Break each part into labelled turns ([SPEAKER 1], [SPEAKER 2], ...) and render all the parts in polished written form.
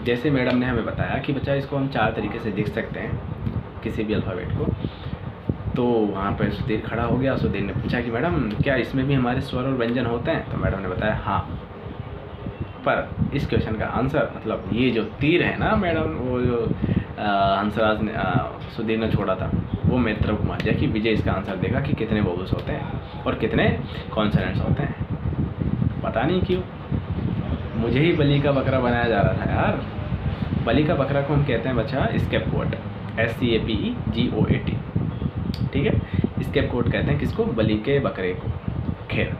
[SPEAKER 1] जैसे मैडम ने हमें बताया कि बच्चा इसको हम 4 तरीके से लिख सकते हैं किसी भी अल्फ़ाबेट को, तो वहाँ पर सुधीर खड़ा हो गया। सुधीर ने पूछा कि मैडम क्या इसमें भी हमारे स्वर और व्यंजन होते हैं? तो मैडम ने बताया हाँ, पर इस क्वेश्चन का आंसर मतलब ये जो तीर है ना मैडम, वो जो हंसराज ने सुधीर ने छोड़ा था, वो मेरी तरफ घुमा दिया कि विजय इसका आंसर देगा कि कितने वोवल्स होते हैं और कितने कॉन्सोनेंट्स होते हैं। पता नहीं क्यों मुझे ही बलि का बकरा बनाया जा रहा था यार। बलि का बकरा को हम कहते हैं बच्चा स्केपगोट, SCAPEGOAT, ठीक है। स्केपगोट कहते हैं किसको? बलि के बकरे को। खैर,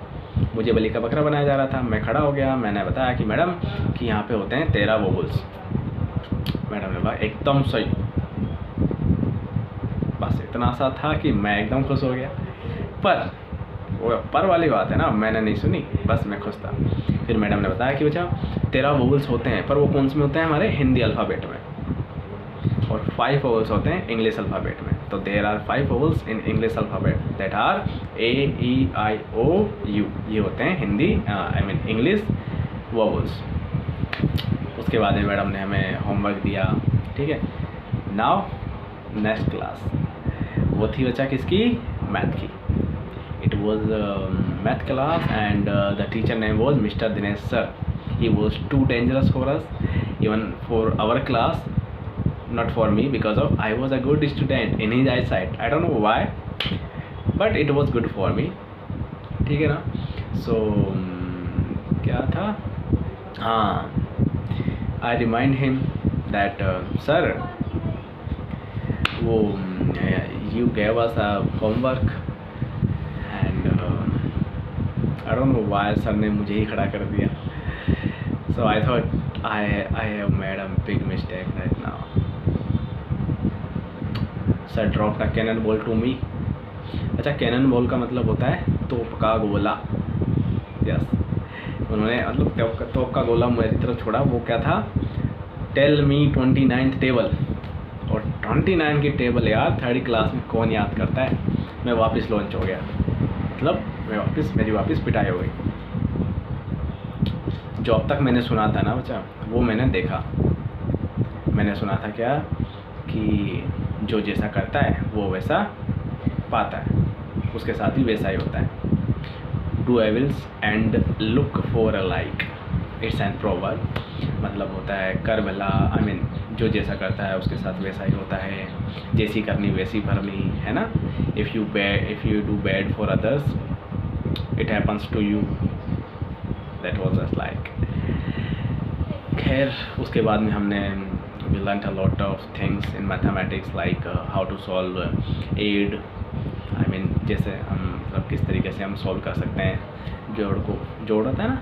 [SPEAKER 1] मुझे बलि का बकरा बनाया जा रहा था, मैं खड़ा हो गया, मैंने बताया कि मैडम कि यहाँ पे होते हैं 13 वोवल्स। मैडम ने बोला एकदम सही। बस इतना सा था कि मैं एकदम खुश हो गया, पर वो पर वाली बात है ना, मैंने नहीं सुनी, बस मैं खुश था। फिर मैडम ने बताया कि बच्चा 13 वोवल्स होते हैं, पर वो कौन से में होते हैं? हमारे हिंदी अल्फ़ाबेट में, और 5 वोवल्स होते हैं इंग्लिश अल्फ़ाबेट में। तो there are 5 vowels in English alphabet that are AEIOU, ये होते हैं Hindi I mean English vowels. उसके बाद में मैडम ने हमें होमवर्क दिया, ठीक है। नाउ नेक्स्ट क्लास, वो थी बच्चा किसकी? मैथ की। It was math class and the teacher name was Mr. Dinesh sir. He was too dangerous for us, even for our class, not for me, because of I was a good student in his eyesight. I don't know why, but it was good for me. ठीक है ना? So क्या था? हाँ, I remind him that sir, वो you gave us a homework. I don't know why sir ने मुझे ही खड़ा कर दिया. So I thought I have made a big mistake right now. Sir dropped a cannonball to me. अच्छा, cannon ball का मतलब होता है तोप का गोला. यस, उन्होंने मतलब तोप का गोला मेरी तरफ छोड़ा. वो क्या था? Tell me 29th table. और 29 की टेबल यार 3rd क्लास में कौन याद करता है? मैं वापस लॉन्च हो गया, मतलब मेरी वापस पिटाई हो गई. जो अब तक मैंने सुना था ना बच्चा, वो मैंने देखा. मैंने सुना था क्या कि जो जैसा करता है वो वैसा पाता है, उसके साथ भी वैसा ही होता है. Do evils and look for a like, it's an proverb. मतलब होता है कर भला, आई मीन जो जैसा करता है उसके साथ वैसा ही होता है, जैसी करनी वैसी भरनी, है ना. If you do bad for others it happens to you. That was just like. खैर, उसके बाद में हमने we learnt a lot of things in mathematics like how to solve aid, I mean जैसे हम मतलब किस तरीके से हम सॉल्व कर सकते हैं जोड़ होता है ना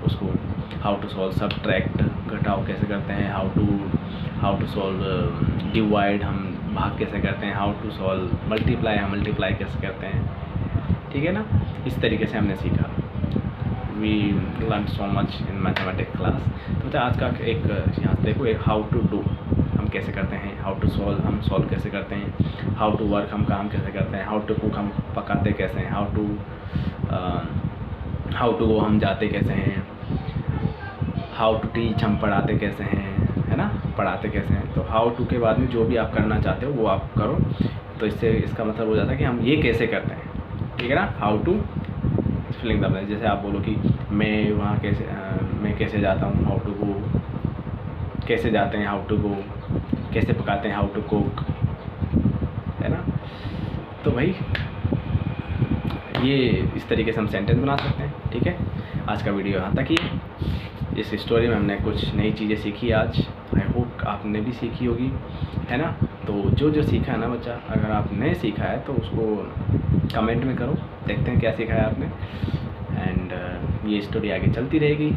[SPEAKER 1] उसको, how to solve subtract, घटाव कैसे करते हैं, how to solve divide, हम भाग कैसे करते हैं, how to solve multiply, हम multiply कैसे करते हैं, ठीक है ना. इस तरीके से हमने सीखा. We learn so much in mathematics class. तो आज का एक यहाँ देखो, एक हाउ टू डू हम कैसे करते हैं, हाउ टू सॉल्व हम सॉल्व कैसे करते हैं, हाउ टू वर्क हम काम कैसे करते हैं, हाउ टू कुक हम पकाते कैसे हैं, हाउ टू गो हम जाते कैसे हैं, हाउ टू टीच हम पढ़ाते कैसे हैं, है ना, पढ़ाते कैसे हैं. तो हाउ टू के बाद में जो भी आप करना चाहते हो वो आप करो. तो इससे इसका मतलब हो जाता है कि हम ये कैसे करते हैं, ठीक है ना. How to filling the blanks. जैसे आप बोलो कि मैं वहाँ कैसे मैं कैसे जाता हूँ, हाउ टू गो, कैसे जाते हैं, हाउ टू गो, कैसे पकाते हैं, हाउ टू कुक, है ना. तो भाई ये इस तरीके से हम सेंटेंस बना सकते हैं, ठीक है. आज का वीडियो यहाँ तक ही है. इस स्टोरी में हमने कुछ नई चीज़ें सीखी आज. आई होप आपने भी सीखी होगी, है ना. तो जो सीखा है ना बच्चा, अगर आपने सीखा है तो उसको कमेंट में करो, देखते हैं क्या सीखा है आपने. एंड ये स्टोरी आगे चलती रहेगी.